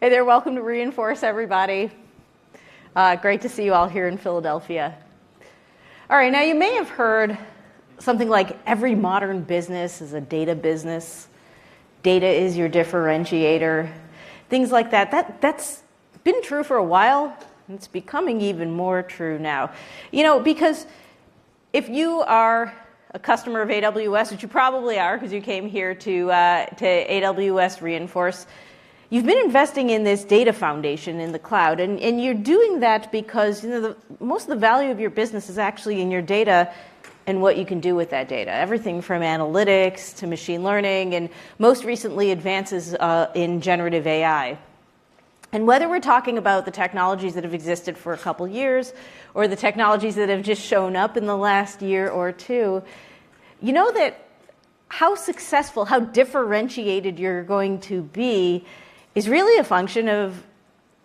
Hey there, welcome to Reinforce, everybody. Great to see you all here in Philadelphia. All right, now you may have heard something like every modern business is a data business. Data is your differentiator. Things like that. That's been true for a while, and it's becoming even more true now. You know, because if you are a customer of AWS, which you probably are because you came here to AWS Reinforce, you've been investing in this data foundation in the cloud, and you're doing that because most of the value of your business is actually in your data and what you can do with that data. Everything from analytics to machine learning, and most recently advances in generative AI. And whether we're talking about the technologies that have existed for a couple years or the technologies that have just shown up in the last year or two, you know that how successful, how differentiated you're going to be is really a function of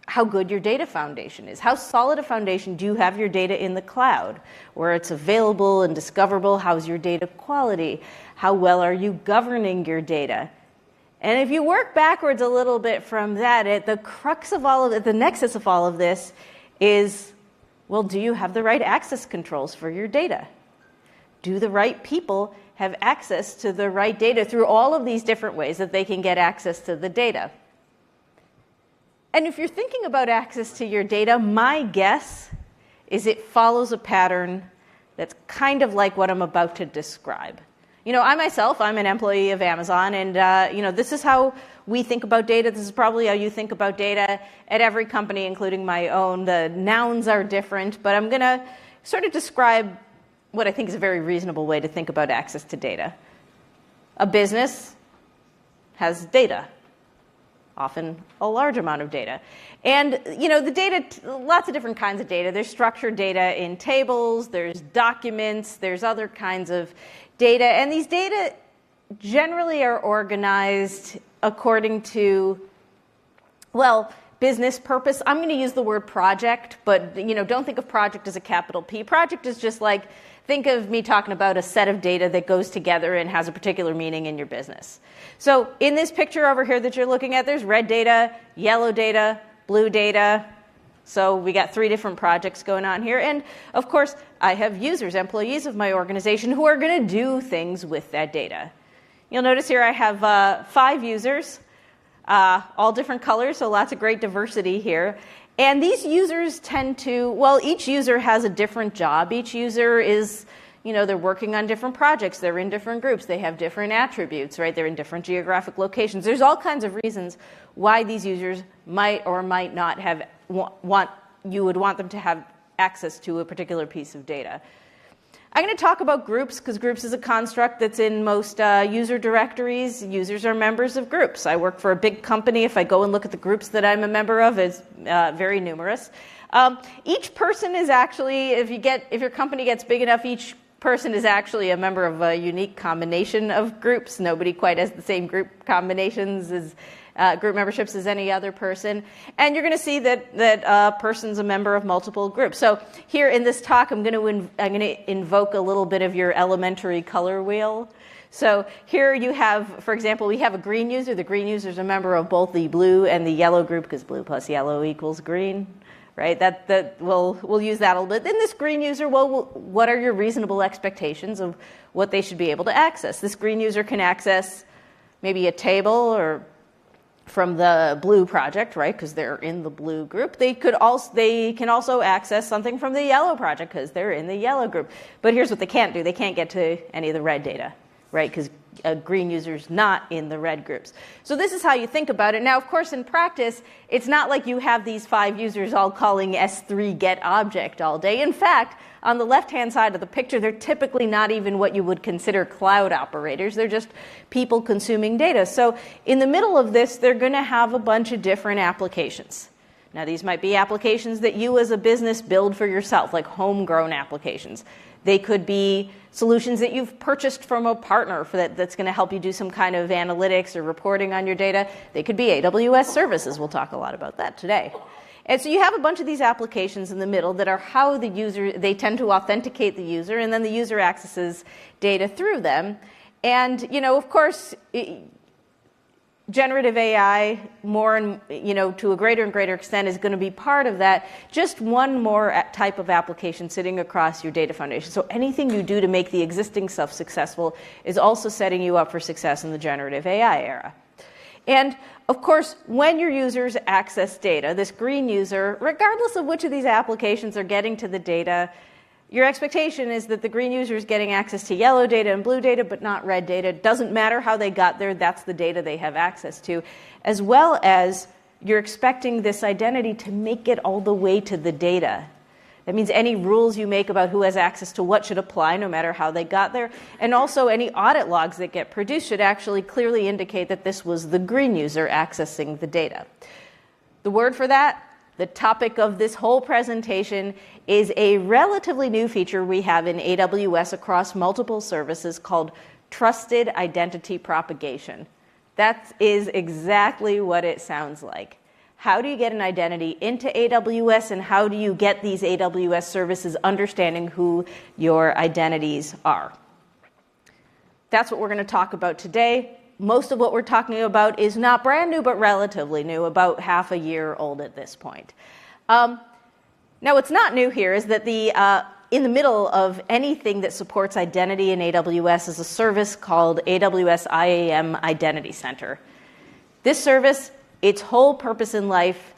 how good your data foundation is. How solid a foundation do you have your data in the cloud, where it's available and discoverable? How's your data quality? How well are you governing your data? And if you work backwards a little bit from that, the crux of all of it, the nexus of all of this is, well, do you have the right access controls for your data? Do the right people have access to the right data through all of these different ways that they can get access to the data? And if you're thinking about access to your data, my guess is it follows a pattern that's kind of like what I'm about to describe. You know, I myself, I'm an employee of Amazon, and this is how we think about data. This is probably how you think about data at every company, including my own. The nouns are different, but I'm going to sort of describe what I think is a very reasonable way to think about access to data. A business has data. Often a large amount of data. And, the data, lots of different kinds of data. There's structured data in tables, there's documents, there's other kinds of data. And these data generally are organized according to, business purpose. I'm going to use the word project, but, don't think of project as a capital P. Project is just like, think of me talking about a set of data that goes together and has a particular meaning in your business. So in this picture over here that you're looking at, there's red data, yellow data, blue data. So we got 3 different projects going on here. And of course, I have users, employees of my organization who are going to do things with that data. You'll notice here I have 5 users, all different colors, so lots of great diversity here. And these users tend to, each user has a different job. Each user is, they're working on different projects. They're in different groups. They have different attributes, right? They're in different geographic locations. There's all kinds of reasons why these users might or might not have you would want them to have access to a particular piece of data. I'm going to talk about groups because groups is a construct that's in most user directories. Users are members of groups. I work for a big company. If I go and look at the groups that I'm a member of, it's very numerous. Each person is actually, if your company gets big enough, each person is actually a member of a unique combination of groups. Nobody quite has the same group combinations as group memberships as any other person. And you're going to see that a person's a member of multiple groups. So here in this talk, I'm going to invoke a little bit of your elementary color wheel. So here you have, for example, we have a green user. The green user is a member of both the blue and the yellow group because blue plus yellow equals green. Right? We'll use that a little bit. Then this green user, what are your reasonable expectations of what they should be able to access? This green user can access maybe a table or from the blue project, right? Because they're in the blue group. They can also access something from the yellow project because they're in the yellow group. But here's what they can't do. They can't get to any of the red data, right? Because a green user's not in the red groups. So this is how you think about it. Now, of course, in practice, it's not like you have these 5 users all calling S3 get object all day. In fact, on the left-hand side of the picture, they're typically not even what you would consider cloud operators. They're just people consuming data. So in the middle of this, they're going to have a bunch of different applications. Now, these might be applications that you as a business build for yourself, like homegrown applications. They could be solutions that you've purchased from a partner that's going to help you do some kind of analytics or reporting on your data. They could be AWS services. We'll talk a lot about that today. And so you have a bunch of these applications in the middle that are how the user, they tend to authenticate the user, and then the user accesses data through them. And, of course, generative AI, more and, to a greater and greater extent, is going to be part of that. Just one more type of application sitting across your data foundation. So anything you do to make the existing stuff successful is also setting you up for success in the generative AI era. And of course, when your users access data, this green user, regardless of which of these applications are getting to the data, your expectation is that the green user is getting access to yellow data and blue data, but not red data. It doesn't matter how they got there, that's the data they have access to. As well as you're expecting this identity to make it all the way to the data. That means any rules you make about who has access to what should apply, no matter how they got there. And also any audit logs that get produced should actually clearly indicate that this was the green user accessing the data. The word for that, the topic of this whole presentation, is a relatively new feature we have in AWS across multiple services called trusted identity propagation. That is exactly what it sounds like. How do you get an identity into AWS, and how do you get these AWS services understanding who your identities are? That's what we're going to talk about today. Most of what we're talking about is not brand new, but relatively new, about half a year old at this point. Now, what's not new here is that in the middle of anything that supports identity in AWS is a service called AWS IAM Identity Center. This service, its whole purpose in life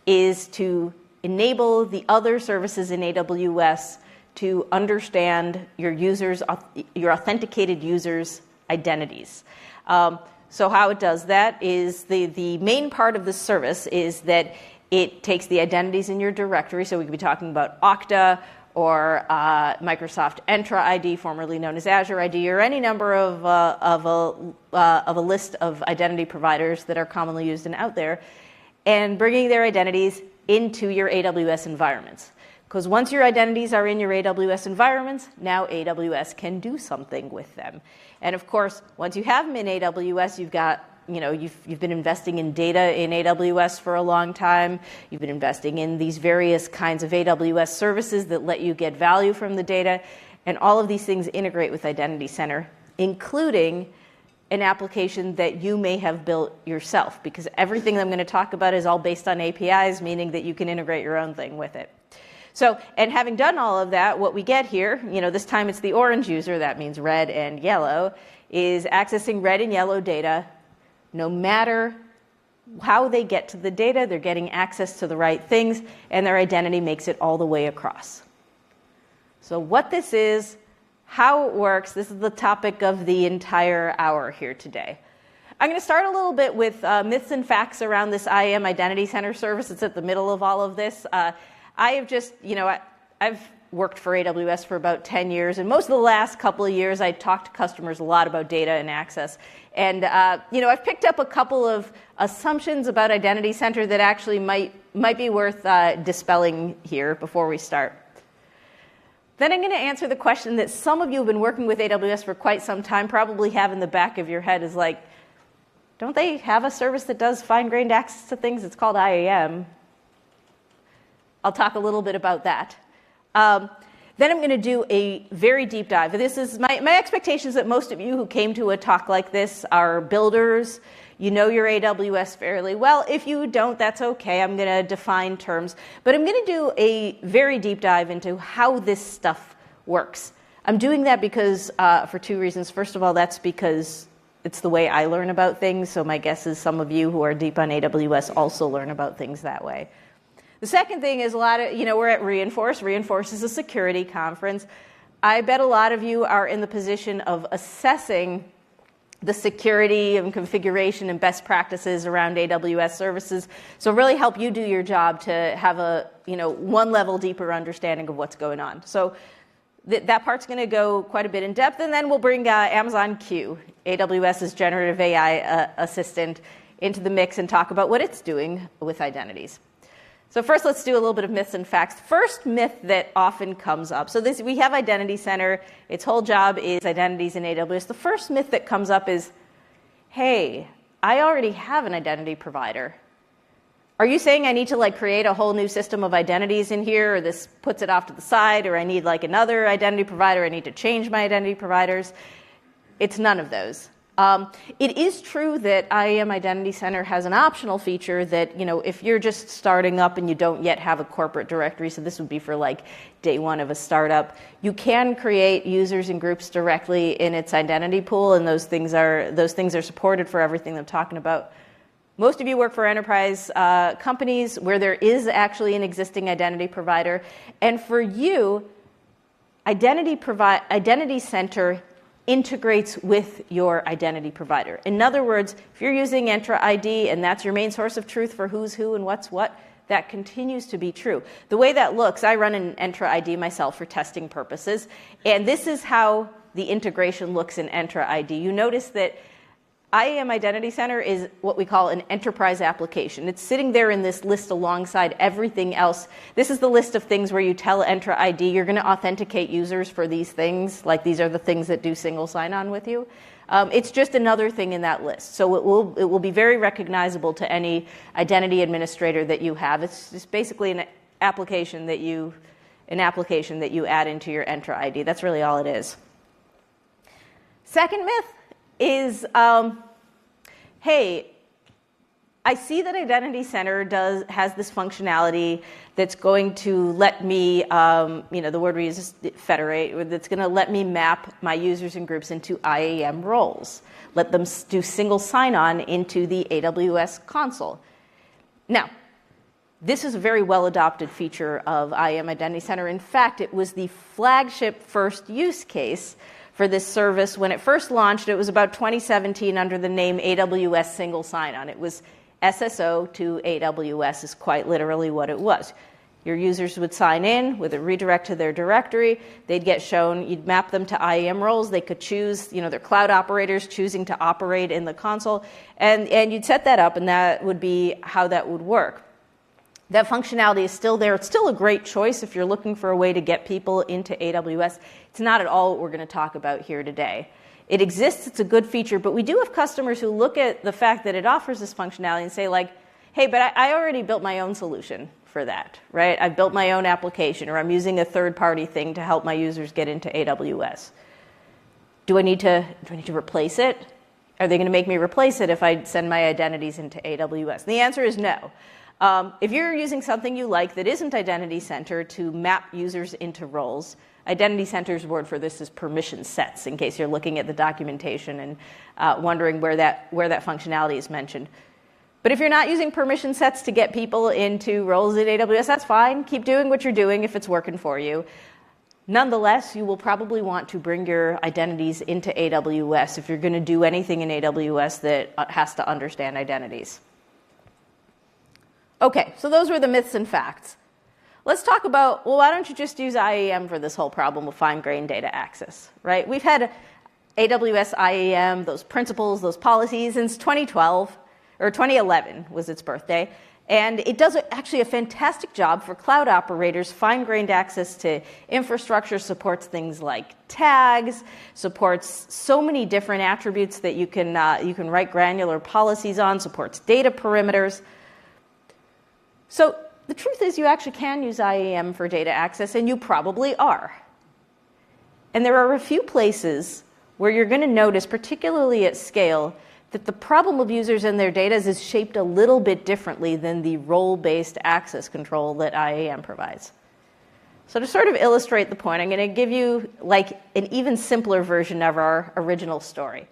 is to enable the other services in AWS to understand your authenticated users' identities. So how it does that is the main part of the service is that it takes the identities in your directory. So we could be talking about Okta or Microsoft Entra ID, formerly known as Azure ID, or any number of a list of identity providers that are commonly used and out there, and bringing their identities into your AWS environments. Because once your identities are in your AWS environments, now AWS can do something with them. And of course, once you have them in AWS, you've been investing in data in AWS for a long time. You've been investing in these various kinds of AWS services that let you get value from the data. And all of these things integrate with Identity Center, including an application that you may have built yourself, because everything that I'm going to talk about is all based on APIs, meaning that you can integrate your own thing with it. So, and having done all of that, what we get here, this time it's the orange user, that means red and yellow, is accessing red and yellow data. No matter how they get to the data, they're getting access to the right things, and their identity makes it all the way across. So what this is, how it works, this is the topic of the entire hour here today. I'm going to start a little bit with myths and facts around this IAM Identity Center service. It's at the middle of all of this. I have just, I've worked for AWS for about 10 years, and most of the last couple of years I talked to customers a lot about data and access. And, I've picked up a couple of assumptions about Identity Center that actually might be worth dispelling here before we start. Then I'm going to answer the question that some of you have been working with AWS for quite some time probably have in the back of your head is like, don't they have a service that does fine-grained access to things? It's called IAM. I'll talk a little bit about that. Then I'm going to do a very deep dive. This is my expectation is that most of you who came to a talk like this are builders. You know your AWS fairly well. If you don't, that's okay. I'm going to define terms. But I'm going to do a very deep dive into how this stuff works. I'm doing that because for two reasons. First of all, that's because it's the way I learn about things. So my guess is some of you who are deep on AWS also learn about things that way. The second thing is we're at Reinforce. Reinforce is a security conference. I bet a lot of you are in the position of assessing the security and configuration and best practices around AWS services. So really help you do your job to have a, one level deeper understanding of what's going on. So that part's going to go quite a bit in depth. And then we'll bring Amazon Q, AWS's generative AI assistant, into the mix and talk about what it's doing with identities. So first, let's do a little bit of myths and facts. First myth that often comes up. So we have Identity Center. Its whole job is identities in AWS. The first myth that comes up is, hey, I already have an identity provider. Are you saying I need to create a whole new system of identities in here, or this puts it off to the side, or I need another identity provider, I need to change my identity providers? It's none of those. It is true that IAM Identity Center has an optional feature that, if you're just starting up and you don't yet have a corporate directory, so this would be for like day one of a startup, you can create users and groups directly in its identity pool, and those things are supported for everything I'm talking about. Most of you work for enterprise companies where there is actually an existing identity provider, and for you, Identity Center integrates with your identity provider. In other words, if you're using Entra ID and that's your main source of truth for who's who and what's what, that continues to be true. The way that looks, I run an Entra ID myself for testing purposes, and this is how the integration looks in Entra ID. You notice that IAM Identity Center is what we call an enterprise application. It's sitting there in this list alongside everything else. This is the list of things where you tell Entra ID you're going to authenticate users for these things, like these are the things that do single sign-on with you. It's just another thing in that list. So it will be very recognizable to any identity administrator that you have. It's just basically an application that you add into your Entra ID. That's really all it is. Second myth is, hey, I see that Identity Center has this functionality that's going to let me, the word we use is federate, that's going to let me map my users and groups into IAM roles, let them do single sign-on into the AWS console. Now, this is a very well-adopted feature of IAM Identity Center. In fact, it was the flagship first use case for this service. When it first launched, it was about 2017 under the name AWS Single Sign-On. It was SSO to AWS is quite literally what it was. Your users would sign in with a redirect to their directory. They'd get shown, you'd map them to IAM roles. They could choose, their cloud operators choosing to operate in the console. And you'd set that up, and that would be how that would work. That functionality is still there. It's still a great choice if you're looking for a way to get people into AWS. It's not at all what we're going to talk about here today. It exists, it's a good feature, but we do have customers who look at the fact that it offers this functionality and say like, hey, but I already built my own solution for that, right? I've built my own application, or I'm using a third-party thing to help my users get into AWS. Do I need to replace it? Are they going to make me replace it if I send my identities into AWS? And the answer is no. If you're using something you like that isn't Identity Center to map users into roles, Identity Center's word for this is permission sets, in case you're looking at the documentation and wondering where that functionality is mentioned. But if you're not using permission sets to get people into roles at AWS, that's fine. Keep doing what you're doing if it's working for you. Nonetheless, you will probably want to bring your identities into AWS if you're going to do anything in AWS that has to understand identities. Okay, so those were the myths and facts. Let's talk about, well, why don't you just use IAM for this whole problem of fine-grained data access, right? We've had AWS IAM, those principles, those policies, since 2012, or 2011 was its birthday. And it does actually a fantastic job for cloud operators. Fine-grained access to infrastructure, supports things like tags, supports so many different attributes that you can write granular policies on, supports data perimeters. So the truth is you actually can use IAM for data access, and you probably are. And there are a few places where you're going to notice, particularly at scale, that the problem of users and their data is shaped a little bit differently than the role-based access control that IAM provides. So to sort of illustrate the point, I'm going to give you like an even simpler version of our original story.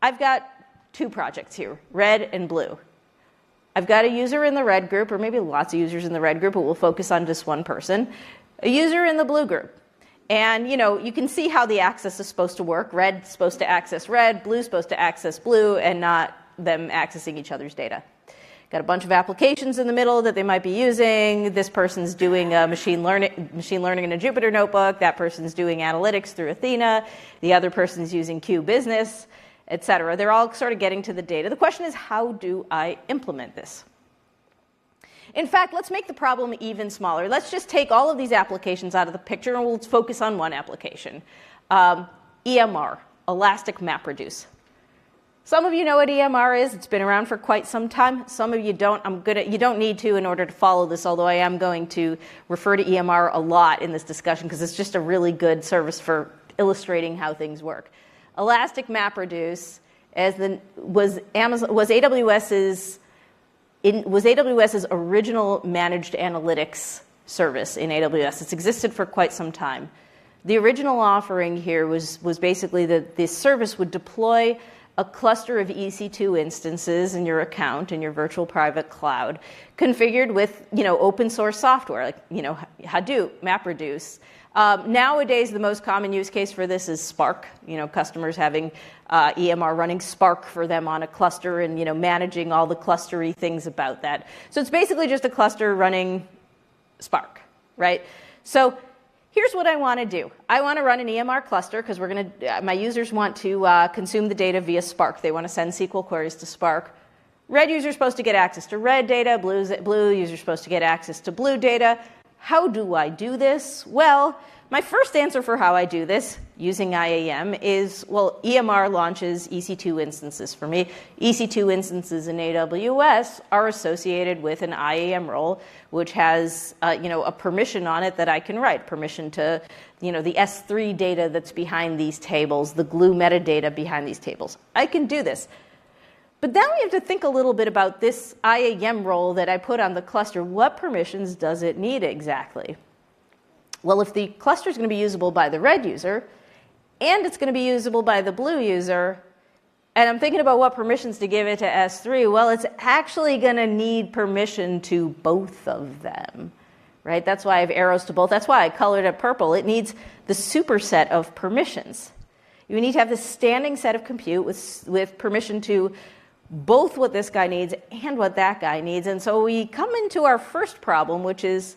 I've got two projects here, red and blue. I've got a user in the red group, or maybe lots of users in the red group, but we'll focus on just one person, a user in the blue group. And, you can see how the access is supposed to work. Red's supposed to access red, blue's supposed to access blue, and not them accessing each other's data. Got a bunch of applications in the middle that they might be using. This person's doing machine learning in a Jupyter notebook. That person's doing analytics through Athena. The other person's using Q Business, et cetera. They're all sort of getting to the data. The question is, how do I implement this? In fact, let's make the problem even smaller. Let's just take all of these applications out of the picture, and we'll focus on one application. EMR, Elastic MapReduce. Some of you know what EMR is. It's been around for quite some time. Some of you don't. You don't need to in order to follow this, although I am going to refer to EMR a lot in this discussion because it's just a really good service for illustrating how things work. Elastic MapReduce was AWS's original managed analytics service in AWS. It's existed for quite some time. The original offering here was basically that this service would deploy a cluster of EC2 instances in your account, in your virtual private cloud, configured with, open source software, like, Hadoop, MapReduce. Nowadays, the most common use case for this is Spark. Customers having EMR running Spark for them on a cluster and, managing all the clustery things about that. So it's basically just a cluster running Spark, right? So here's what I want to do. I want to run an EMR cluster because my users want to consume the data via Spark. They want to send SQL queries to Spark. Red user is supposed to get access to red data. Blue user is supposed to get access to blue data. How do I do this? Well, my first answer for how I do this using IAM is, EMR launches EC2 instances for me. EC2 instances in AWS are associated with an IAM role, which has, a permission on it that I can write. Permission to, the S3 data that's behind these tables, the glue metadata behind these tables. I can do this. But then we have to think a little bit about this IAM role that I put on the cluster. What permissions does it need exactly? Well, if the cluster is going to be usable by the red user, and it's going to be usable by the blue user, and I'm thinking about what permissions to give it to S3, well, it's actually going to need permission to both of them, right? That's why I have arrows to both. That's why I colored it purple. It needs the superset of permissions. You need to have this standing set of compute with permission to both what this guy needs and what that guy needs. And so we come into our first problem, which is,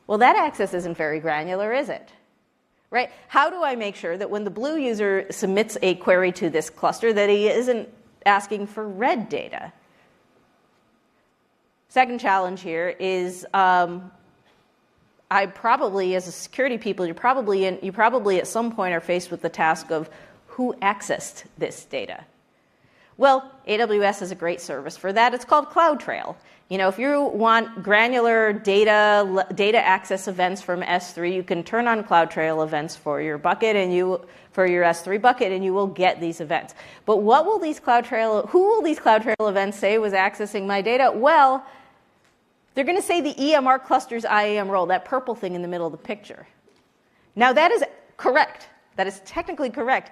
that access isn't very granular, is it? Right? How do I make sure that when the blue user submits a query to this cluster that he isn't asking for red data? Second challenge here is I probably, as a security people, you probably at some point are faced with the task of who accessed this data. Well, AWS is a great service for that. It's called CloudTrail. If you want granular data access events from S3, you can turn on CloudTrail events for your bucket for your S3 bucket, and you will get these events. But who will these CloudTrail events say was accessing my data? Well, they're going to say the EMR cluster's IAM role, that purple thing in the middle of the picture. Now, that is correct. That is technically correct.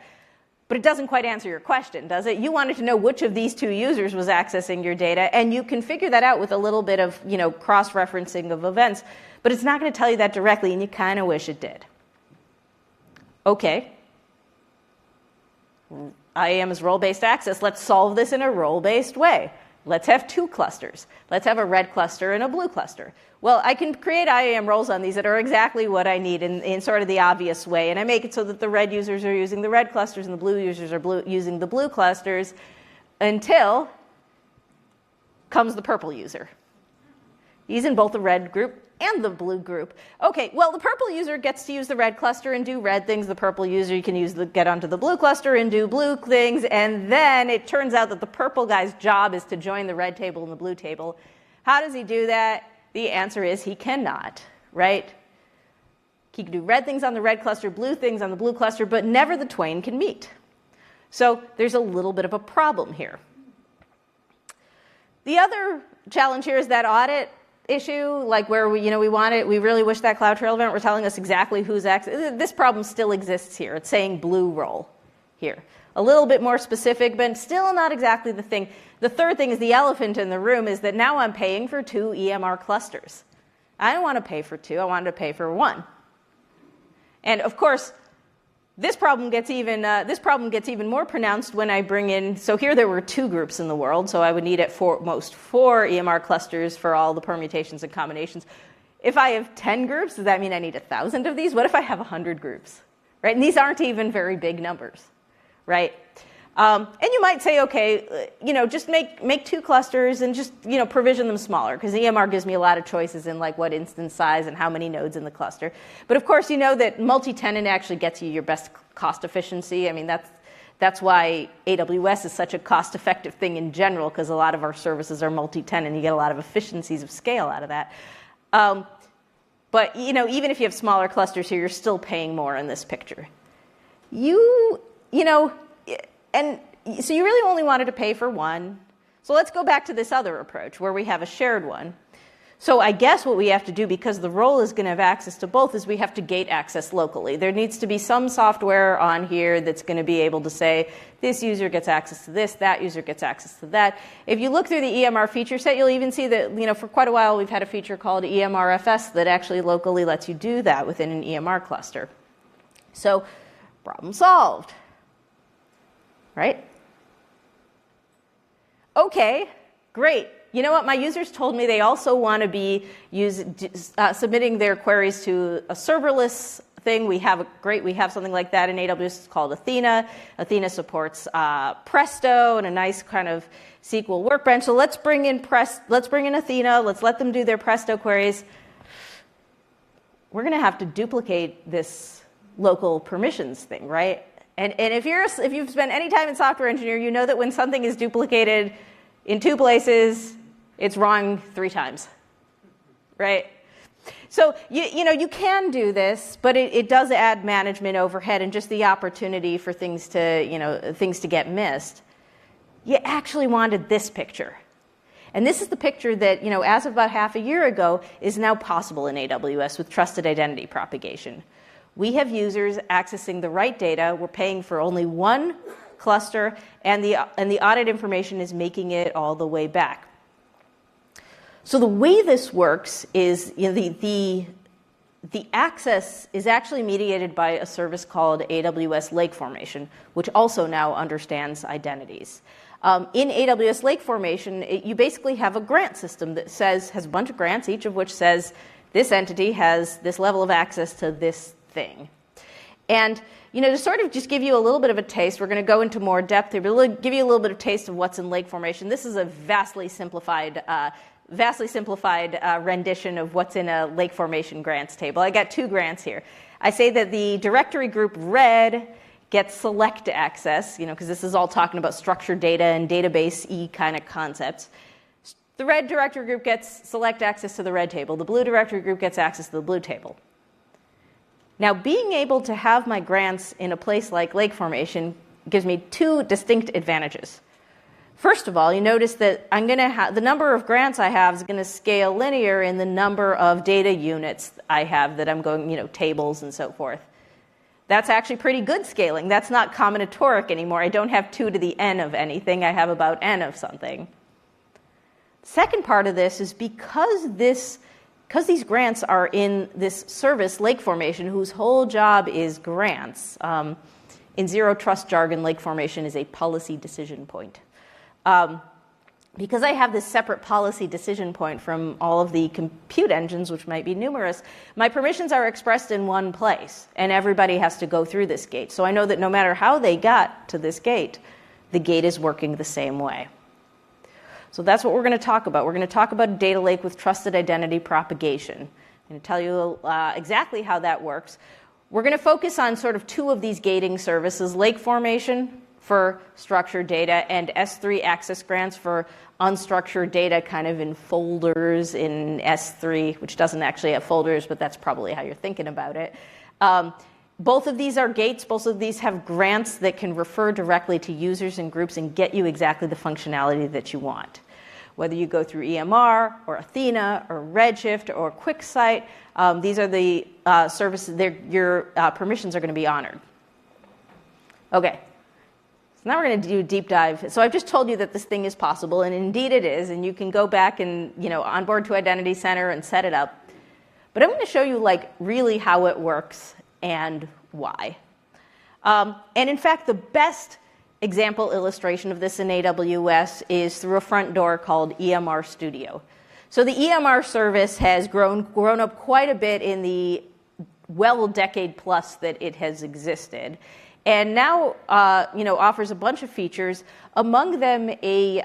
But it doesn't quite answer your question, does it? You wanted to know which of these two users was accessing your data, and you can figure that out with a little bit of, cross-referencing of events, but it's not going to tell you that directly, and you kind of wish it did. Okay. IAM is role-based access. Let's solve this in a role-based way. Let's have two clusters. Let's have a red cluster and a blue cluster. Well, I can create IAM roles on these that are exactly what I need in sort of the obvious way, and I make it so that the red users are using the red clusters and the blue users are using the blue clusters until comes the purple user. He's in both the red group and the blue group. Okay, well, the purple user gets to use the red cluster and do red things. The purple user can get onto the blue cluster and do blue things, and then it turns out that the purple guy's job is to join the red table and the blue table. How does he do that? The answer is he cannot, right? He can do red things on the red cluster, blue things on the blue cluster, but never the twain can meet. So there's a little bit of a problem here. The other challenge here is that audit issue, like where we really wish that CloudTrail event were telling us exactly who's accessing. This problem still exists here. It's saying blue role here. A little bit more specific, but still not exactly the thing. The third thing is the elephant in the room is that now I'm paying for two EMR clusters. I don't want to pay for two. I wanted to pay for one. And of course, this problem gets even more pronounced when I bring in. So here there were two groups in the world, so I would need at most four EMR clusters for all the permutations and combinations. If I have 10 groups, does that mean I need 1,000 of these? What if I have 100 groups, right? And these aren't even very big numbers, right? And you might say, okay, just make two clusters and just, provision them smaller, because EMR gives me a lot of choices in like what instance size and how many nodes in the cluster. But of course, you know that multi-tenant actually gets you your best cost efficiency. I mean, that's why AWS is such a cost-effective thing in general, because a lot of our services are multi-tenant. You get a lot of efficiencies of scale out of that. But even if you have smaller clusters here, you're still paying more in this picture. And so you really only wanted to pay for one. So let's go back to this other approach where we have a shared one. So I guess what we have to do, because the role is going to have access to both, is we have to gate access locally. There needs to be some software on here that's going to be able to say, this user gets access to this, that user gets access to that. If you look through the EMR feature set, you'll even see that, for quite a while we've had a feature called EMRFS that actually locally lets you do that within an EMR cluster. So, problem solved, right? Okay, great. You know what? My users told me they also want to be submitting their queries to a serverless thing. We have something like that in AWS. It's called Athena. Athena supports Presto and a nice kind of SQL workbench. So let's bring in Athena. Let's let them do their Presto queries. We're going to have to duplicate this local permissions thing, right? And if you've spent any time in software engineering, you know that when something is duplicated in 2 places, it's wrong 3 times, right? So you can do this, but it does add management overhead and just the opportunity for things to get missed. You actually wanted this picture. And this is the picture that, as of about half a year ago, is now possible in AWS with trusted identity propagation. We have users accessing the right data. We're paying for only one cluster, and the audit information is making it all the way back. So the way this works is the access is actually mediated by a service called AWS Lake Formation, which also now understands identities. In AWS Lake Formation, you basically have a grant system that has a bunch of grants, each of which says this entity has this level of access to this thing. And to sort of just give you a little bit of a taste, we're going to go into more depth here, but give you a little bit of taste of what's in Lake Formation. This is a vastly simplified rendition of what's in a Lake Formation grants table. I got 2 grants here. I say that the directory group red gets select access, because this is all talking about structured data and database-y kind of concepts. The red directory group gets select access to the red table. The blue directory group gets access to the blue table. Now, being able to have my grants in a place like Lake Formation gives me 2 distinct advantages. First of all, you notice that I'm going to have the number of grants I have is going to scale linear in the number of data units I have that I'm going, tables and so forth. That's actually pretty good scaling. That's not combinatoric anymore. I don't have 2 to the n of anything. I have about n of something. Second part of this is because these grants are in this service, Lake Formation, whose whole job is grants. In zero trust jargon, Lake Formation is a policy decision point. Because I have this separate policy decision point from all of the compute engines, which might be numerous, my permissions are expressed in one place, and everybody has to go through this gate. So I know that no matter how they got to this gate, the gate is working the same way. So that's what we're going to talk about. We're going to talk about a data lake with trusted identity propagation. I'm going to tell you exactly how that works. We're going to focus on sort of 2 of these gating services, Lake Formation for structured data and S3 access grants for unstructured data kind of in folders in S3, which doesn't actually have folders, but that's probably how you're thinking about it. Both of these are gates. Both of these have grants that can refer directly to users and groups and get you exactly the functionality that you want. Whether you go through EMR or Athena or Redshift or QuickSight, these are the services, your permissions are going to be honored. Okay, so now we're going to do a deep dive. So I've just told you that this thing is possible, and indeed it is, and you can go back and onboard to Identity Center and set it up. But I'm going to show you really how it works and why. And in fact, the best example illustration of this in AWS is through a front door called EMR Studio. So the EMR service has grown up quite a bit in the decade plus that it has existed, and now offers a bunch of features. Among them, a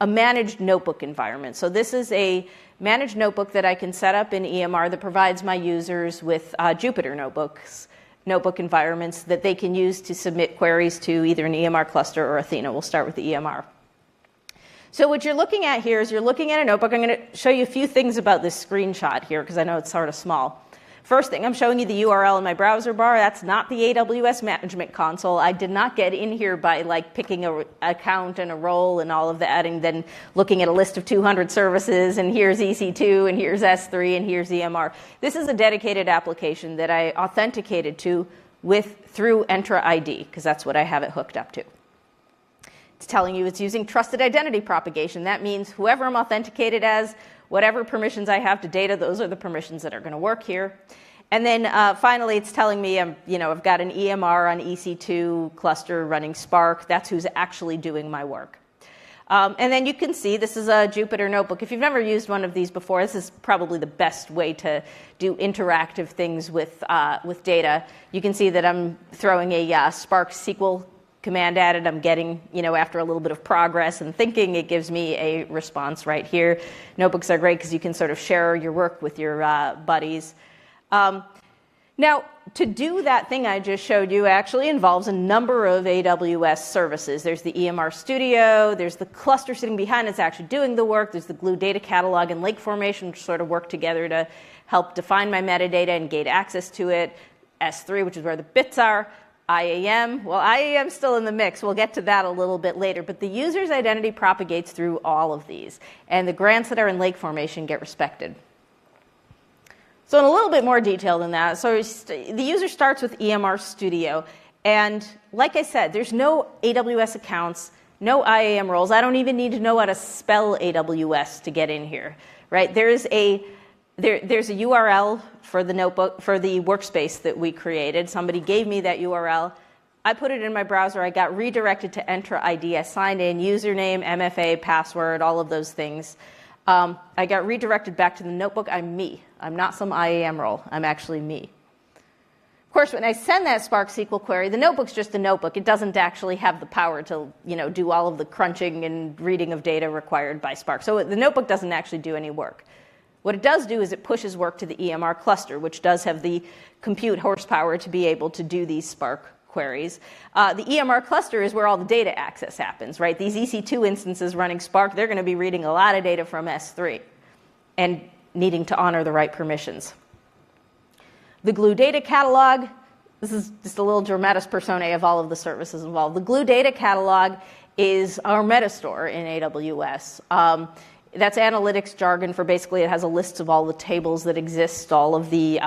managed notebook environment. So this is a managed notebook that I can set up in EMR that provides my users with Jupyter notebook environments that they can use to submit queries to either an EMR cluster or Athena. We'll start with the EMR. So what you're looking at here is you're looking at a notebook. I'm going to show you a few things about this screenshot here because I know it's sort of small. First thing, I'm showing you the URL in my browser bar. That's not the AWS Management Console. I did not get in here by like picking an account and a role and all of that, and then looking at a list of 200 services, and here's EC2, and here's S3, and here's EMR. This is a dedicated application that I authenticated to through Entra ID, because that's what I have it hooked up to. It's telling you it's using trusted identity propagation. That means whoever I'm authenticated as, whatever permissions I have to data, those are the permissions that are going to work here. And then finally, it's telling me I've got an EMR on EC2 cluster running Spark. That's who's actually doing my work. And then you can see this is a Jupyter notebook. If you've never used one of these before, this is probably the best way to do interactive things with data. You can see that I'm throwing a Spark SQL command at it. I'm getting, after a little bit of progress and thinking, it gives me a response right here. Notebooks are great because you can sort of share your work with your buddies. Now, to do that thing I just showed you actually involves a number of AWS services. There's the EMR Studio, there's the cluster sitting behind it's actually doing the work, there's the Glue data catalog and lake formation, which sort of work together to help define my metadata and gate access to it. S3, which is where the bits are. IAM, well, IAM's still in the mix. We'll get to that a little bit later. But the user's identity propagates through all of these. And the grants that are in lake formation get respected. So in a little bit more detail than that, so the user starts with EMR Studio. And like I said, there's no AWS accounts, no IAM roles. I don't even need to know how to spell AWS to get in here, right? There's a URL for the notebook, for the workspace that we created. Somebody gave me that URL. I put it in my browser. I got redirected to Entra ID. I signed in, username, MFA, password, all of those things. I got redirected back to the notebook. I'm me. I'm not some IAM role. I'm actually me. Of course, when I send that Spark SQL query, the notebook's just a notebook. It doesn't actually have the power to, do all of the crunching and reading of data required by Spark. So the notebook doesn't actually do any work. What it does do is it pushes work to the EMR cluster, which does have the compute horsepower to be able to do these Spark queries. The EMR cluster is where all the data access happens, right? These EC2 instances running Spark, they're going to be reading a lot of data from S3 and needing to honor the right permissions. The Glue data catalog, this is just a little dramatis personae of all of the services involved. The Glue data catalog is our metastore in AWS. That's analytics jargon for basically it has a list of all the tables that exist, all of the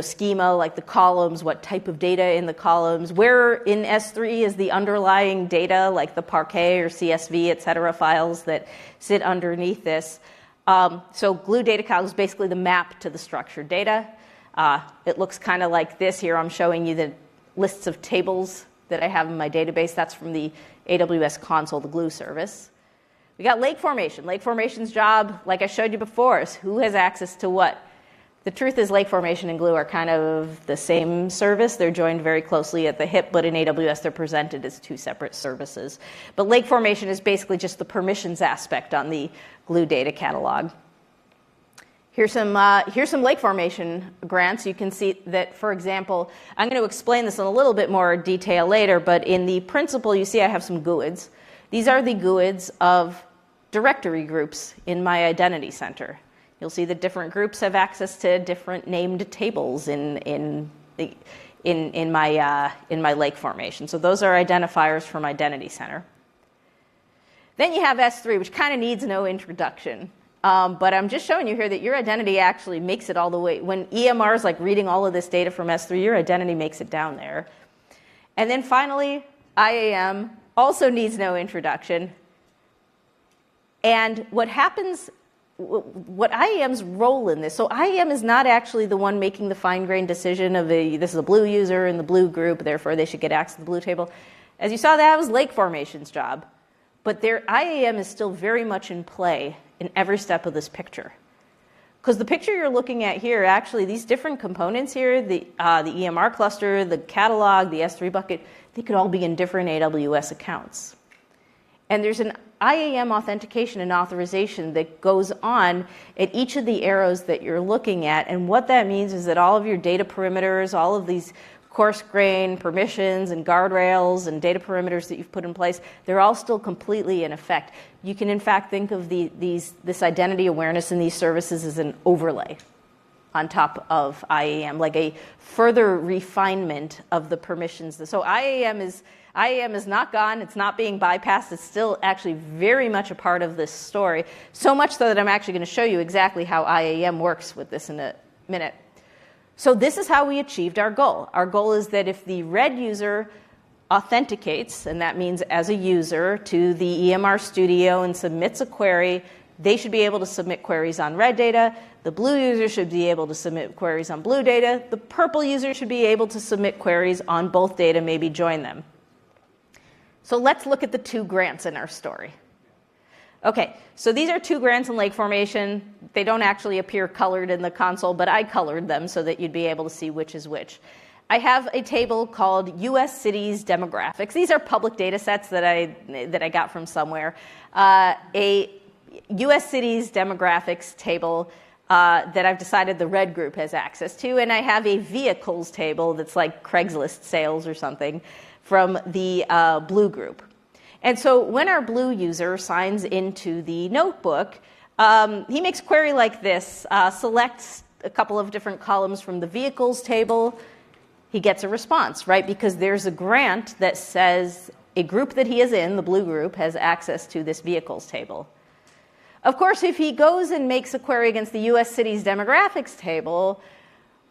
schema, like the columns, what type of data in the columns, where in S3 is the underlying data, like the Parquet or CSV, et cetera, files that sit underneath this. So Glue data catalog is basically the map to the structured data. It looks kind of like this here. I'm showing you the lists of tables that I have in my database. That's from the AWS console, the Glue service. We got lake formation. Lake formation's job, like I showed you before, is who has access to what. The truth is lake formation and Glue are kind of the same service. They're joined very closely at the hip, but in AWS they're presented as two separate services. But lake formation is basically just the permissions aspect on the Glue data catalog. Here's some lake formation grants. You can see that, for example, I'm going to explain this in a little bit more detail later, but in the principle you see I have some GUIDs. These are the GUIDs of directory groups in my identity center. You'll see that different groups have access to different named tables in my lake formation. So those are identifiers from Identity Center. Then you have S3, which kind of needs no introduction. But I'm just showing you here that your identity actually makes it all the way. When EMR is like reading all of this data from S3, your identity makes it down there. And then finally, IAM also needs no introduction. And what happens, what IAM's role in this, so IAM is not actually the one making the fine-grained decision of this is a blue user in the blue group, therefore they should get access to the blue table. As you saw, that was lake formation's job. But their IAM is still very much in play in every step of this picture. Because the picture you're looking at here, actually, these different components here, the EMR cluster, the catalog, the S3 bucket, they could all be in different AWS accounts. And there's an IAM authentication and authorization that goes on at each of the arrows that you're looking at. And what that means is that all of your data perimeters, all of these coarse-grained permissions and guardrails and data perimeters that you've put in place, they're all still completely in effect. You can, in fact, think of this identity awareness in these services as an overlay on top of IAM, like a further refinement of the permissions. So IAM is not gone. It's not being bypassed. It's still actually very much a part of this story, so much so that I'm actually going to show you exactly how IAM works with this in a minute. So this is how we achieved our goal. Our goal is that if the red user authenticates, and that means as a user, to the EMR Studio and submits a query, they should be able to submit queries on red data. The blue user should be able to submit queries on blue data. The purple user should be able to submit queries on both data, maybe join them. So let's look at the 2 grants in our story. Okay, so these are 2 grants in lake formation. They don't actually appear colored in the console, but I colored them so that you'd be able to see which is which. I have a table called U.S. Cities Demographics. These are public data sets that I got from somewhere. A U.S. Cities Demographics table that I've decided the red group has access to, and I have a vehicles table that's like Craigslist sales or something from the blue group. And so when our blue user signs into the notebook, he makes a query like this, selects a couple of different columns from the vehicles table. He gets a response, right? Because there's a grant that says a group that he is in, the blue group, has access to this vehicles table. Of course, if he goes and makes a query against the U.S. Cities Demographics table,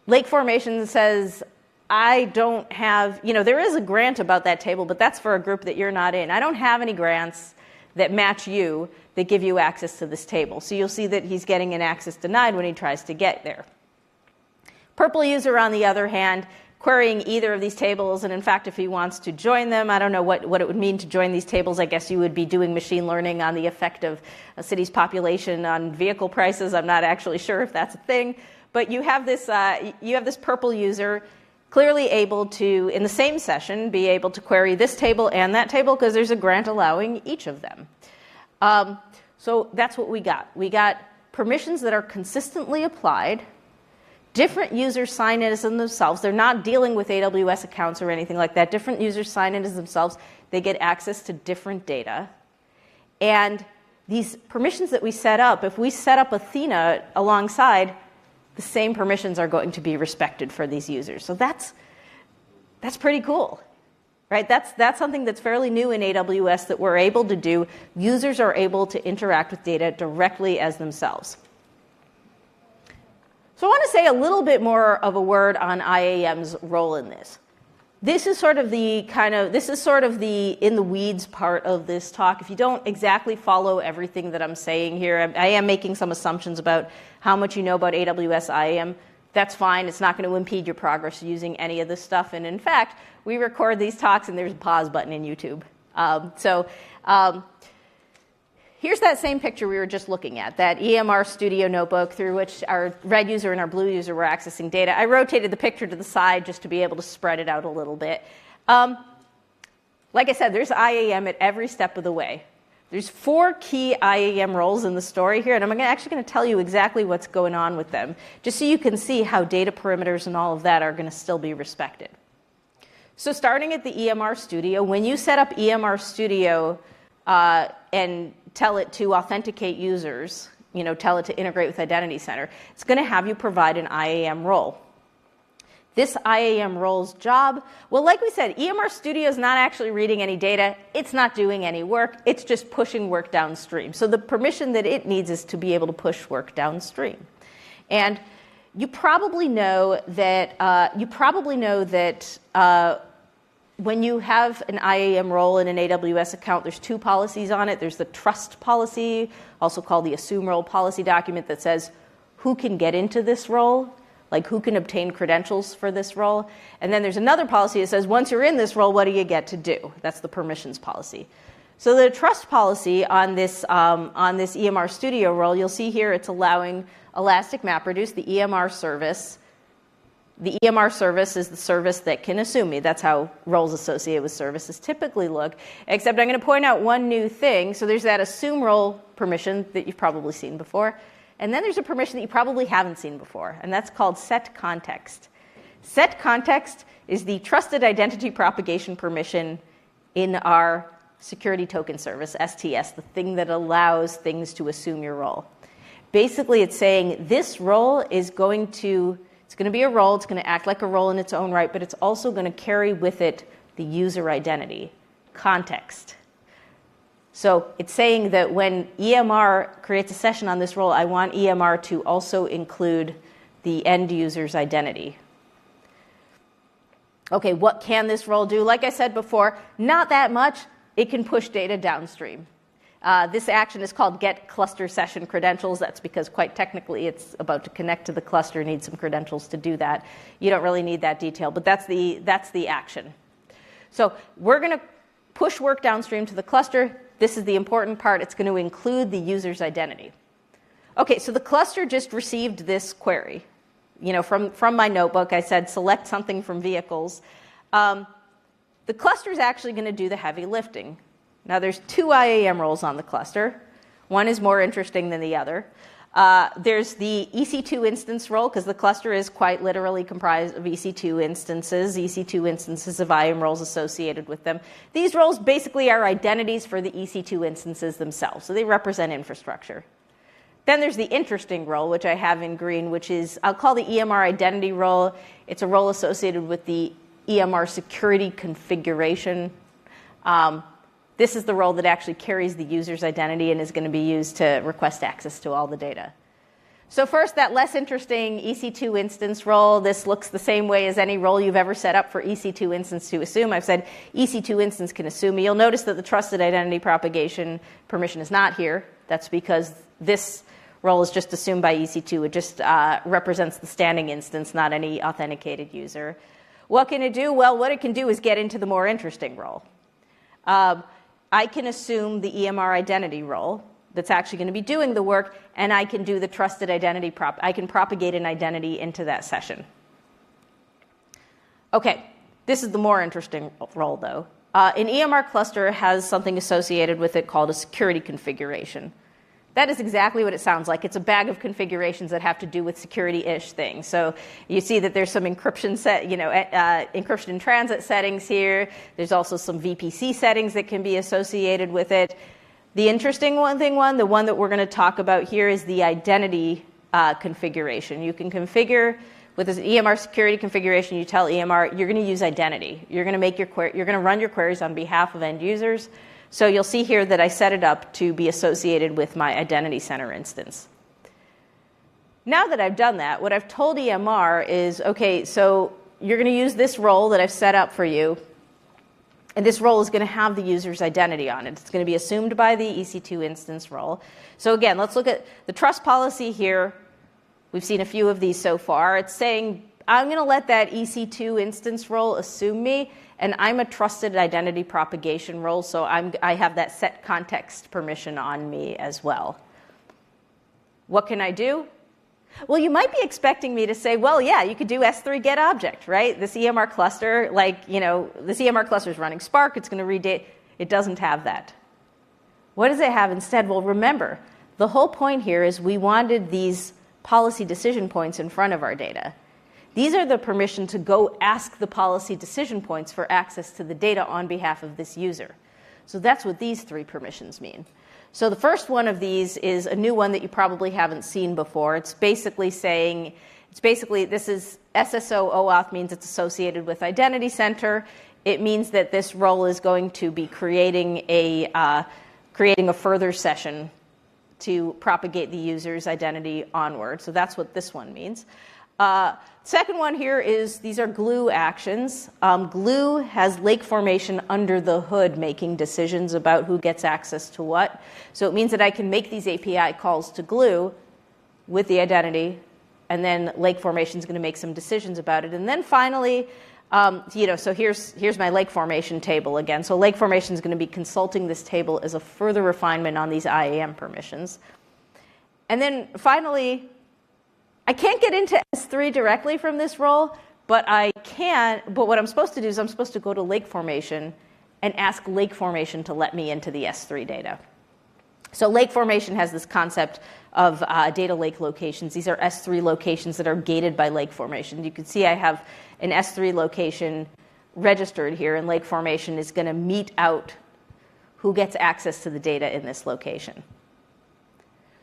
lake formation says, I don't have, there is a grant about that table, but that's for a group that you're not in. I don't have any grants that match you that give you access to this table. So you'll see that he's getting an access denied when he tries to get there. Purple user, on the other hand, querying either of these tables, and in fact, if he wants to join them, I don't know what it would mean to join these tables. I guess you would be doing machine learning on the effect of a city's population on vehicle prices. I'm not actually sure if that's a thing. But you have this purple user clearly able to, in the same session, be able to query this table and that table because there's a grant allowing each of them. So that's what we got. We got permissions that are consistently applied. Different users sign in as themselves. They're not dealing with AWS accounts or anything like that. Different users sign in as themselves. They get access to different data. And these permissions that we set up, if we set up Athena alongside, the same permissions are going to be respected for these users. So that's pretty cool, right? That's something that's fairly new in AWS that we're able to do. Users are able to interact with data directly as themselves. So I want to say a little bit more of a word on IAM's role in this. This is sort of the in the weeds part of this talk. If you don't exactly follow everything that I'm saying here, I am making some assumptions about how much you know about AWS IAM. That's fine. It's not going to impede your progress using any of this stuff. And in fact, we record these talks and there's a pause button in YouTube. Here's that same picture we were just looking at, that EMR Studio notebook through which our red user and our blue user were accessing data. I rotated the picture to the side just to be able to spread it out a little bit. Like I said, there's IAM at every step of the way. There's 4 key IAM roles in the story here, and I'm actually going to tell you exactly what's going on with them, just so you can see how data perimeters and all of that are going to still be respected. So starting at the EMR Studio, when you set up EMR Studio and tell it to authenticate users, tell it to integrate with Identity Center, it's going to have you provide an IAM role. This IAM role's job, well, like we said, EMR Studio is not actually reading any data. It's not doing any work. It's just pushing work downstream. So the permission that it needs is to be able to push work downstream. And you probably know that when you have an IAM role in an AWS account, there's 2 policies on it. There's the trust policy, also called the assume role policy document, that says who can get into this role, like who can obtain credentials for this role. And then there's another policy that says once you're in this role, what do you get to do? That's the permissions policy. So the trust policy on this EMR Studio role, you'll see here it's allowing Elastic MapReduce, the EMR service. The EMR service is the service that can assume me. That's how roles associated with services typically look. Except I'm going to point out one new thing. So there's that assume role permission that you've probably seen before. And then there's a permission that you probably haven't seen before. And that's called set context. Set context is the trusted identity propagation permission in our security token service, STS, the thing that allows things to assume your role. basically it's saying this role is going to, it's going to be a role, it's going to act like a role in its own right, but it's also going to carry with it the user identity, context. So it's saying that when EMR creates a session on this role, I want EMR to also include the end user's identity. Okay, what can this role do? Like I said before, not that much. It can push data downstream. This action is called get cluster session credentials. That's because quite technically it's about to connect to the cluster, need some credentials to do that. You don't really need that detail, but that's the action. So we're going to push work downstream to the cluster. This is the important part. It's going to include the user's identity. Okay, so the cluster just received this query. From my notebook, I said select something from vehicles. The cluster is actually going to do the heavy lifting. Now, there's 2 IAM roles on the cluster. One is more interesting than the other. There's the EC2 instance role, because the cluster is quite literally comprised of EC2 instances of IAM roles associated with them. These roles basically are identities for the EC2 instances themselves, so they represent infrastructure. Then there's the interesting role, which I have in green, which is, I'll call the EMR identity role. It's a role associated with the EMR security configuration. This is the role that actually carries the user's identity and is going to be used to request access to all the data. So first, that less interesting EC2 instance role. This looks the same way as any role you've ever set up for EC2 instance to assume. I've said EC2 instance can assume. You'll notice that the trusted identity propagation permission is not here. That's because this role is just assumed by EC2. It just represents the standing instance, not any authenticated user. What can it do? Well, what it can do is get into the more interesting role. I can assume the EMR identity role that's actually going to be doing the work, and I can do the trusted identity I can propagate an identity into that session. Okay, this is the more interesting role, though. An EMR cluster has something associated with it called a security configuration. That is exactly what it sounds like. It's a bag of configurations that have to do with security-ish things. So you see that there's some encryption encryption in transit settings here. There's also some VPC settings that can be associated with it. The interesting the one that we're going to talk about here is the identity configuration. You can configure with this EMR security configuration. You tell EMR you're going to use identity. You're going to run your queries on behalf of end users. So you'll see here that I set it up to be associated with my identity center instance. Now that I've done that, what I've told EMR is, okay, so you're going to use this role that I've set up for you, and this role is going to have the user's identity on it. It's going to be assumed by the EC2 instance role. So again, let's look at the trust policy here. We've seen a few of these so far. It's saying, I'm going to let that EC2 instance role assume me, and I'm a trusted identity propagation role, so I have that set context permission on me as well. What can I do? Well, you might be expecting me to say, well, yeah, you could do S3 get object, right? This EMR cluster, this EMR cluster is running Spark, it's going to read data. It doesn't have that. What does it have instead? Well, remember, the whole point here is we wanted these policy decision points in front of our data. These are the permission to go ask the policy decision points for access to the data on behalf of this user. So that's what these 3 permissions mean. So the first one of these is a new one that you probably haven't seen before. It's basically this is SSO OAuth means it's associated with Identity Center. It means that this role is going to be creating a further session to propagate the user's identity onward. So that's what this one means. Second one here is these are glue actions. Glue has lake formation under the hood making decisions about who gets access to what. So it means that I can make these API calls to glue with the identity, and then lake formation is going to make some decisions about it. And then finally, so here's my lake formation table again. So lake formation is going to be consulting this table as a further refinement on these IAM permissions. And then finally, I can't get into S3 directly from this role, but what I'm supposed to do is I'm supposed to go to lake formation and ask lake formation to let me into the S3 data. So lake formation has this concept of data lake locations. These are S3 locations that are gated by lake formation. You can see I have an S3 location registered here, and lake formation is going to mete out who gets access to the data in this location.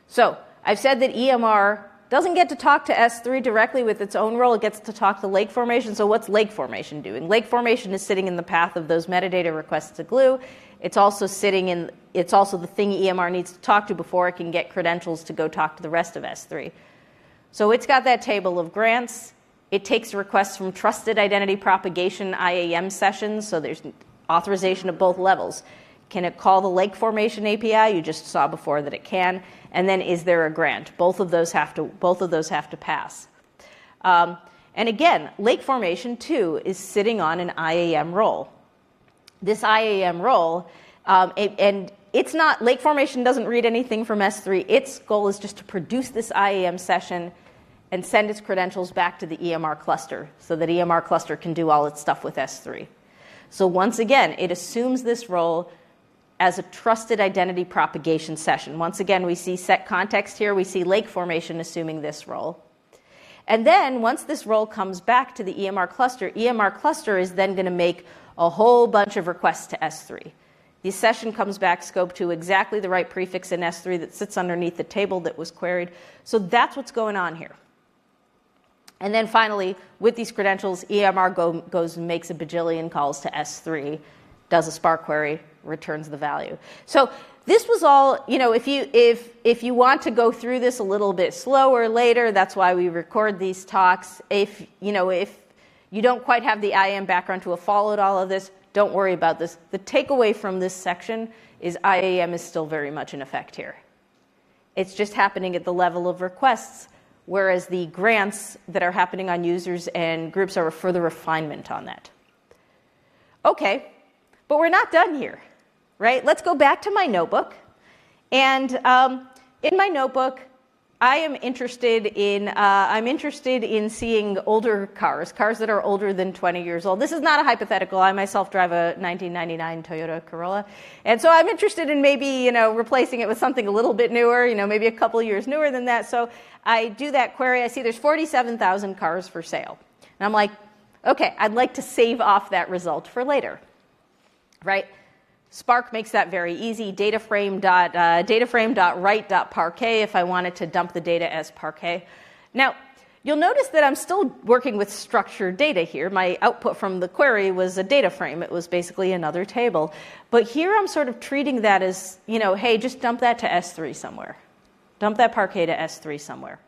So I've said that EMR doesn't get to talk to S3 directly with its own role. It gets to talk to lake formation. So what's lake formation doing? Lake formation is sitting in the path of those metadata requests to Glue. It's also it's also the thing EMR needs to talk to before it can get credentials to go talk to the rest of S3. So it's got that table of grants. It takes requests from trusted identity propagation IAM sessions. So there's authorization at both levels. Can it call the lake formation API? You just saw before that it can. And then is there a grant? Both of those have to pass. And again, lake formation too is sitting on an IAM role. This IAM role, and it's not, lake formation doesn't read anything from S3. Its goal is just to produce this IAM session and send its credentials back to the EMR cluster so that EMR cluster can do all its stuff with S3. So once again, it assumes this role as a trusted identity propagation session. Once again, we see set context here. We see lake formation assuming this role. And then once this role comes back to the EMR cluster is then going to make a whole bunch of requests to S3. The session comes back scoped to exactly the right prefix in S3 that sits underneath the table that was queried. So that's what's going on here. And then finally, with these credentials, EMR goes and makes a bajillion calls to S3, does a Spark query, returns the value. So this was all, if you want to go through this a little bit slower later, that's why we record these talks. If you don't quite have the IAM background to have followed all of this, don't worry about this. The takeaway from this section is IAM is still very much in effect here. It's just happening at the level of requests, whereas the grants that are happening on users and groups are a further refinement on that. Okay, but we're not done here, right? Let's go back to my notebook. And in my notebook, I am interested in seeing older cars that are older than 20 years old. This is not a hypothetical. I myself drive a 1999 Toyota Corolla. And so I'm interested in maybe, replacing it with something a little bit newer, maybe a couple years newer than that. So I do that query. I see there's 47,000 cars for sale. And I'm like, okay, I'd like to save off that result for later, right? Spark makes that very easy. Dataframe.write.parquet if I wanted to dump the data as parquet. Now, you'll notice that I'm still working with structured data here. My output from the query was a data frame. It was basically another table. But here I'm sort of treating that as, hey, just dump that to S3 somewhere. Dump that parquet to S3 somewhere.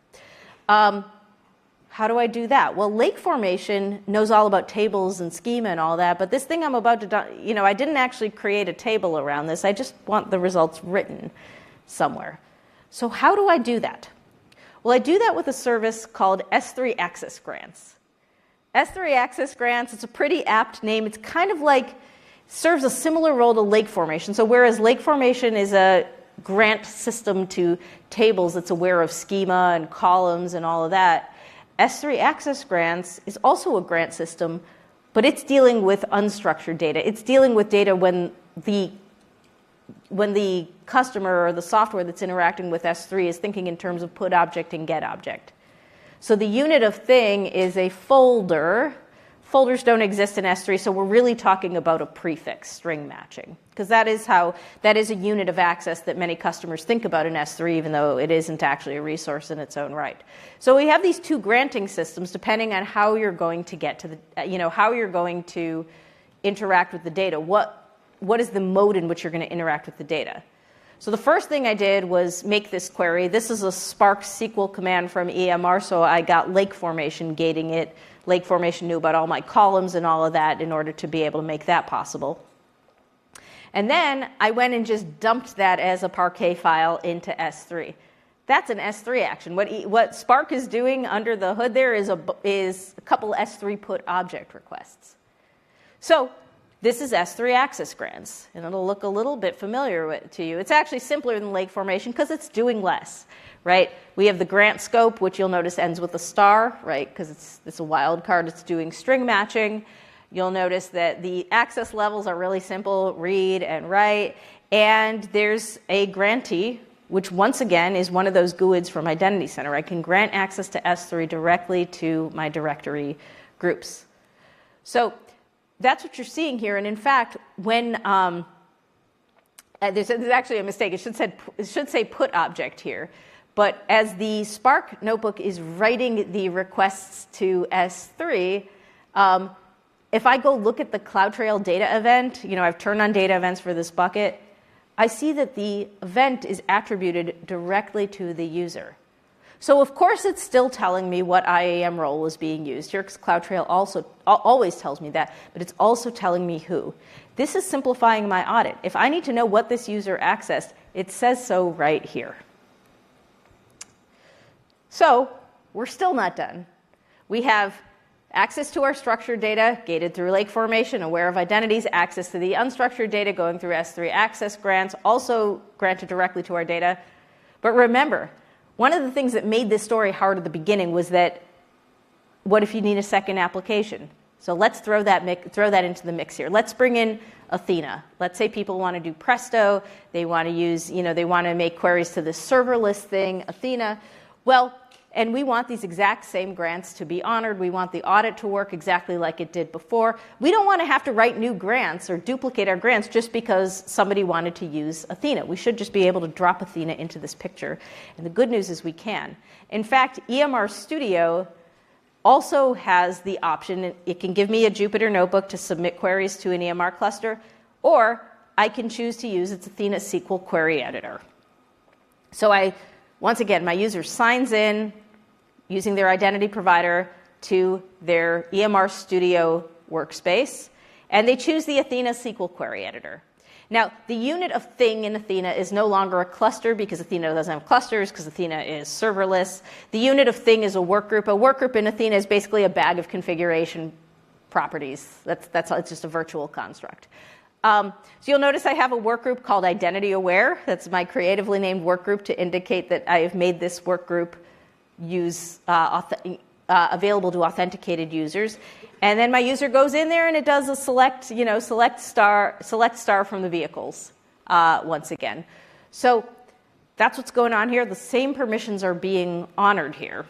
How do I do that? Well, lake formation knows all about tables and schema and all that, but this thing I'm about to do, I didn't actually create a table around this. I just want the results written somewhere. So how do I do that? Well, I do that with a service called S3 Access Grants. S3 Access Grants, it's a pretty apt name. It's kind of like, serves a similar role to lake formation. So whereas lake formation is a grant system to tables that's aware of schema and columns and all of that, S3 Access Grants is also a grant system, but it's dealing with unstructured data. It's dealing with data when the customer or the software that's interacting with S3 is thinking in terms of put object and get object. So the unit of thing is a folder. Folders don't exist in S3, so we're really talking about a prefix, string matching, because that is a unit of access that many customers think about in S3, even though it isn't actually a resource in its own right. So we have these two granting systems depending on how you're going to get to the, how you're going to interact with the data. What is the mode in which you're going to interact with the data? So the first thing I did was make this query. This is a Spark SQL command from EMR, so I got lake formation gating it. Lake formation knew about all my columns and all of that in order to be able to make that possible. And then I went and just dumped that as a Parquet file into S3. That's an S3 action. What Spark is doing under the hood there is a couple S3 put object requests. So this is S3 Access Grants, and it'll look a little bit familiar to you. It's actually simpler than lake formation because it's doing less, right? We have the grant scope, which you'll notice ends with a star, right? Because it's a wild card. It's doing string matching. You'll notice that the access levels are really simple, read and write. And there's a grantee, which once again is one of those GUIDs from Identity Center. I can grant access to S3 directly to my directory groups. So that's what you're seeing here. And in fact, when there's actually a mistake. It should say put object here. But as the Spark notebook is writing the requests to S3, if I go look at the CloudTrail data event, I've turned on data events for this bucket, I see that the event is attributed directly to the user. So of course it's still telling me what IAM role was being used here, because CloudTrail also always tells me that, but it's also telling me who. This is simplifying my audit. If I need to know what this user accessed, it says so right here. So we're still not done. We have access to our structured data, gated through lake formation, aware of identities, access to the unstructured data going through S3 access grants, also granted directly to our data. But remember, one of the things that made this story hard at the beginning was that, what if you need a second application? So let's throw that into the mix here. Let's bring in Athena. Let's say people want to do Presto. They want to use, they want to make queries to this serverless thing, Athena. Well, and we want these exact same grants to be honored. We want the audit to work exactly like it did before. We don't want to have to write new grants or duplicate our grants just because somebody wanted to use Athena. We should just be able to drop Athena into this picture. And the good news is we can. In fact, EMR Studio also has the option. It can give me a Jupyter notebook to submit queries to an EMR cluster, or I can choose to use its Athena SQL query editor. So once again, my user signs in using their identity provider to their EMR Studio workspace, and they choose the Athena SQL query editor. Now, the unit of thing in Athena is no longer a cluster because Athena doesn't have clusters, because Athena is serverless. The unit of thing is a workgroup. A workgroup in Athena is basically a bag of configuration properties. It's just a virtual construct. So you'll notice I have a workgroup called Identity Aware. That's my creatively named workgroup to indicate that I have made this workgroup available to authenticated users. And then my user goes in there and it does a select star from the vehicles once again. So that's what's going on here. The same permissions are being honored here.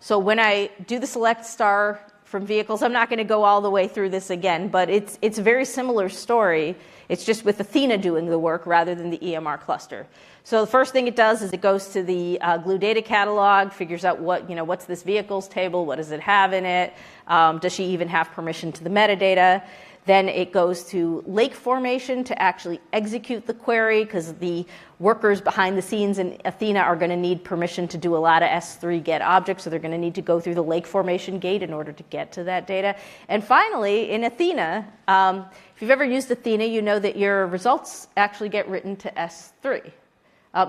So when I do the select star from vehicles, I'm not going to go all the way through this again, but it's a very similar story. It's just with Athena doing the work rather than the EMR cluster. So the first thing it does is it goes to the Glue data catalog, figures out what's this vehicles table, what does it have in it, does she even have permission to the metadata. Then it goes to lake formation to actually execute the query, because the workers behind the scenes in Athena are going to need permission to do a lot of S3 get objects, so they're going to need to go through the lake formation gate in order to get to that data. And finally, in Athena, if you've ever used Athena, you know that your results actually get written to S3.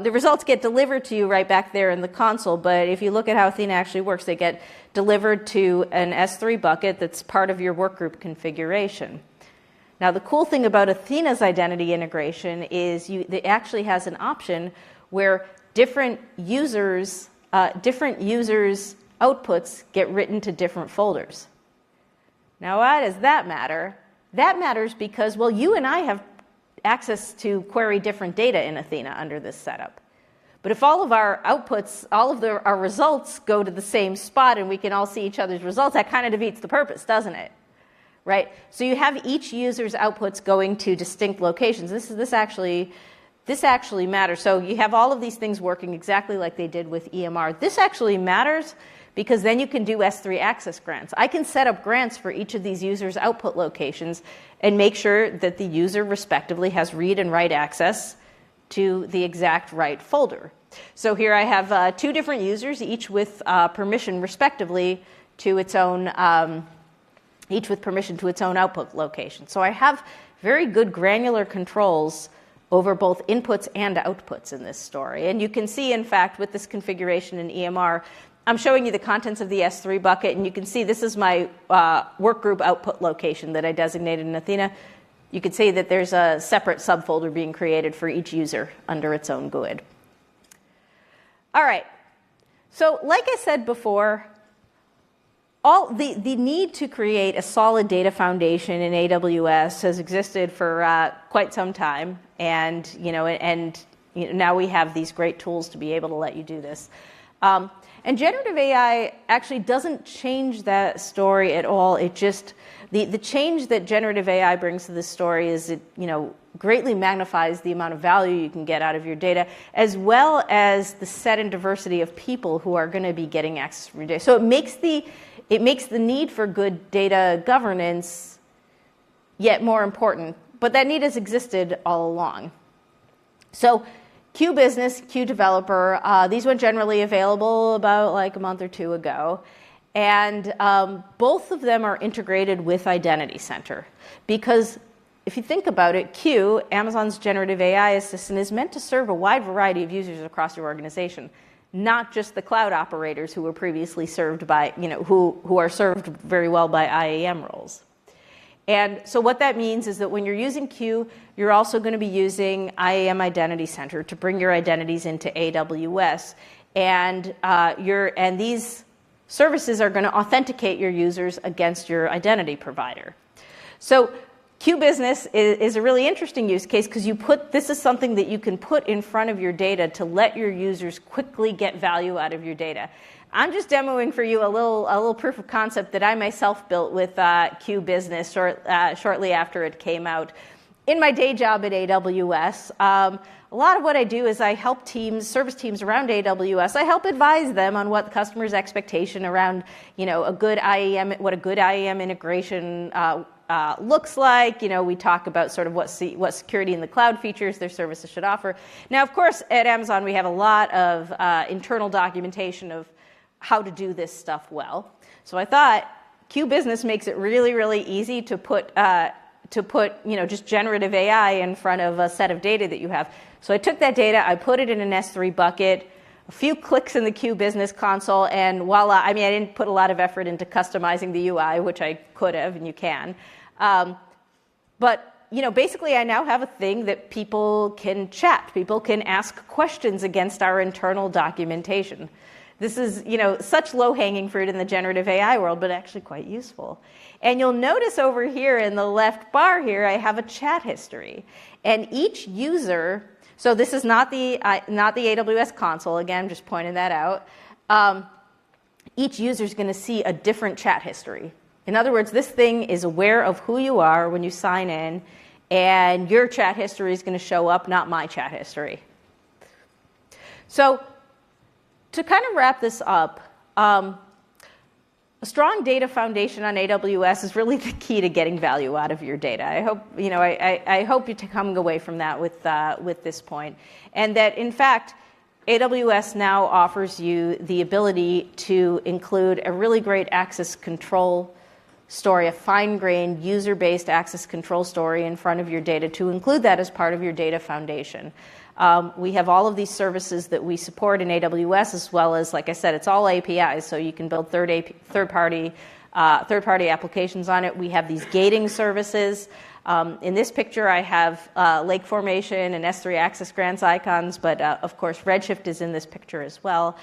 The results get delivered to you right back there in the console, but if you look at how Athena actually works, they get delivered to an S3 bucket that's part of your workgroup configuration. Now, the cool thing about Athena's identity integration is it actually has an option where different users' outputs get written to different folders. Now, why does that matter? That matters because, well, you and I have access to query different data in Athena under this setup. But if all of our outputs, our results go to the same spot and we can all see each other's results, that kind of defeats the purpose, doesn't it? Right? So you have each user's outputs going to distinct locations. This actually matters. So you have all of these things working exactly like they did with EMR. This actually matters because then you can do S3 access grants. I can set up grants for each of these users' output locations and make sure that the user respectively has read and write access to the exact right folder. So here I have two different users, each with permission respectively to its own, output location. So I have very good granular controls over both inputs and outputs in this story. And you can see, in fact, with this configuration in EMR, I'm showing you the contents of the S3 bucket, and you can see this is my workgroup output location that I designated in Athena. You can see that there's a separate subfolder being created for each user under its own GUID. All right. So like I said before, the need to create a solid data foundation in AWS has existed for quite some time, and now we have these great tools to be able to let you do this. And generative AI actually doesn't change that story at all. It just, the change that generative AI brings to this story is it, greatly magnifies the amount of value you can get out of your data, as well as the set and diversity of people who are going to be getting access to your data. So it makes the need for good data governance yet more important. But that need has existed all along. So Q Business, Q Developer, these went generally available about like a month or two ago. And both of them are integrated with Identity Center. Because if you think about it, Q, Amazon's generative AI assistant, is meant to serve a wide variety of users across your organization, not just the cloud operators who were previously served by, who are served very well by IAM roles. And so what that means is that when you're using Q, you're also going to be using IAM Identity Center to bring your identities into AWS. And these services are going to authenticate your users against your identity provider. So Q Business is a really interesting use case because this is something that you can put in front of your data to let your users quickly get value out of your data. I'm just demoing for you a little proof of concept that I myself built with Q Business shortly after it came out. In my day job at AWS, a lot of what I do is I help service teams around AWS. I help advise them on what the customer's expectation around, what a good IAM integration looks like. We talk about sort of what security in the cloud features their services should offer. Now, of course, at Amazon, we have a lot of internal documentation of how to do this stuff well. So I thought Q Business makes it really, really easy to put just generative AI in front of a set of data that you have. So I took that data, I put it in an S3 bucket, a few clicks in the Q Business console, and voila. I didn't put a lot of effort into customizing the UI, which I could have, and you can. But basically I now have a thing that people can chat. People can ask questions against our internal documentation. This is, such low-hanging fruit in the generative AI world, but actually quite useful. And you'll notice over here in the left bar here, I have a chat history. And each user, so this is not the AWS console, again, just pointing that out. Each user is going to see a different chat history. In other words, this thing is aware of who you are when you sign in, and your chat history is going to show up, not my chat history. So to kind of wrap this up, a strong data foundation on AWS is really the key to getting value out of your data. I hope I hope you're coming away from that with this point, and that in fact, AWS now offers you the ability to include a really great access control story, a fine-grained, user-based access control story in front of your data, to include that as part of your data foundation. We have all of these services that we support in AWS, as well as, like I said, it's all APIs, so you can build third-party applications on it. We have these gating services. In this picture, I have Lake Formation and S3 Access Grants icons, but of course, Redshift is in this picture as well.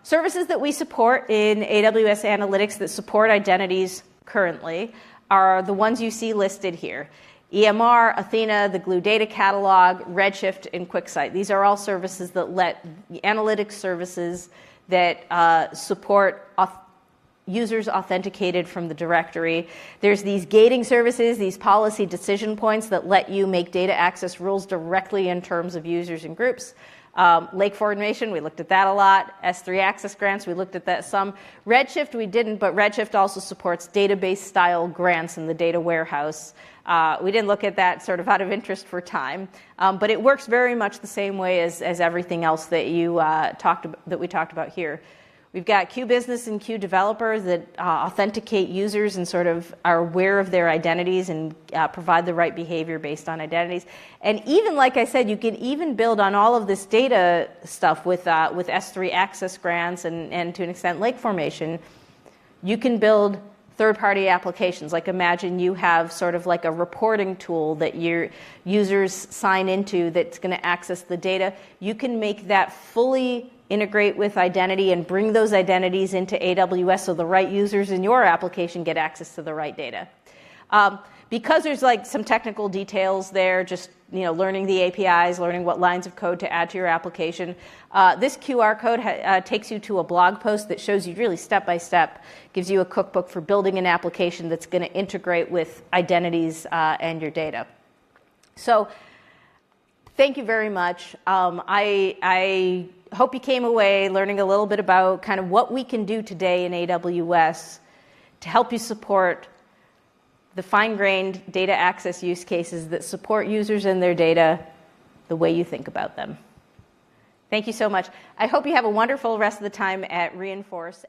Services that we support in AWS Analytics that support identities currently are the ones you see listed here. EMR, Athena, the Glue Data Catalog, Redshift, and QuickSight. These are all services that let analytics services that support users authenticated from the directory. There's these gating services, these policy decision points that let you make data access rules directly in terms of users and groups. Lake Formation, we looked at that a lot. S3 Access Grants, we looked at that some. Redshift, we didn't, but Redshift also supports database-style grants in the data warehouse. We didn't look at that sort of out of interest for time, but it works very much the same way as everything else that we talked about here. We've got Q Business and Q Developer that authenticate users and sort of are aware of their identities and provide the right behavior based on identities. And even, like I said, you can even build on all of this data stuff with S3 Access Grants and to an extent Lake Formation. You can build third-party applications. Like imagine you have sort of like a reporting tool that your users sign into that's going to access the data. You can make that fully integrate with identity and bring those identities into AWS so the right users in your application get access to the right data. Because there's like some technical details there, just learning the APIs, learning what lines of code to add to your application. This QR code takes you to a blog post that shows you really step by step, gives you a cookbook for building an application that's going to integrate with identities and your data. So thank you very much. I hope you came away learning a little bit about kind of what we can do today in AWS to help you support the fine-grained data access use cases that support users and their data the way you think about them. Thank you so much. I hope you have a wonderful rest of the time at Reinforce.